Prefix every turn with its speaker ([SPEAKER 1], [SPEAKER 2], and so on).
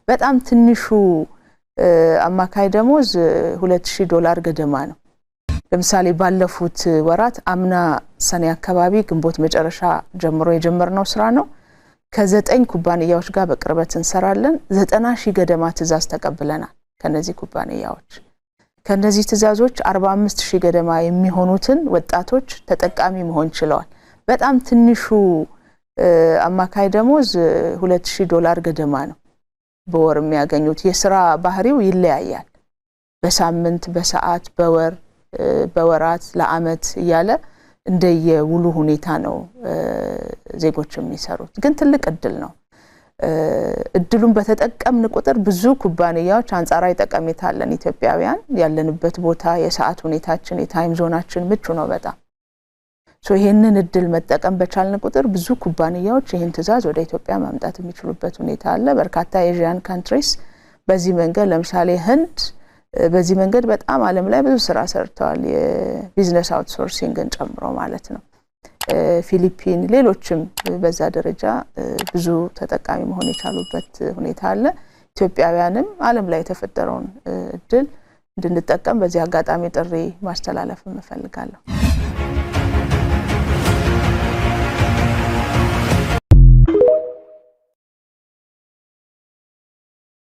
[SPEAKER 1] በጣም ትንሹ አማካይ ደሞዝ $2000 ገደማ ነው። ለምሳሌ ባለፉት ወራት አምና ሰኔ አካባቢ ግንቦት መጨረሻ ጀምሮ የጀመርነው ስራ ነው። ከ9 ኩባንያዎች ጋር በቅርበት እንሰራለን። 90,000 ገደማ ትዛዝ ተቀብለናል ከነዚህ ኩባንያዎች። ከነዚህ ትዛዞች 45,000 ገደማ የሚሆኑትን ወጣቶች ተጠቃሚ መሆን ችለዋል። በጣም ትንሹ አማካይ ደሞዝ $2000 ገደማ ነው በወር የሚያገኙት። የሥራ ባህሪው ይለያያል። በሳምንት፣ በሰዓት፣ በወር፣ በወራት፣ ለአመት እያለ እንደየውሉ ሁኔታ ነው ዜጎች የሚሰሩት። ግን ትልቅ እድል ነው። እድሉን በተጠቀምን ቁጥር ብዙ ኩባንያዎች አንጻራዊ ጠቀሜታ አለን። ኢትዮጵያውያን ያለንበት ቦታ፣ የሰዓት ሁኔታችን፣ የታይም ዞናችን ምቹ ነው በጣም። ይሄንን እድል መጠቀም በቻልን ቁጥር ብዙ ኩባንያዎች ይሄን ትዛዝ ወደ ኢትዮጵያ ማምጣት የሚችሉበት ሁኔታ አለ። በርካታ ኤዥያን ካንትሪስ በዚህ መንገድ ለምሳሌ ህንድ በዚህ መንገድ በጣም ዓለም ላይ ብዙ ስራ ሰርተዋል። የቢዝነስ አውትሶርሲንግን ጨምሮ ማለት ነው። ፊሊፒን፣ ሌሎችም በዛ ደረጃ ብዙ ተጠቃሚ መሆን የቻሉበት ሁኔታ አለ። ኢትዮጵያውያንም ዓለም ላይ የተፈጠረውን እድል እንድንጠቀም በዚህ አጋጣሚ ጥሪ ማስተላለፍ እንፈልጋለን።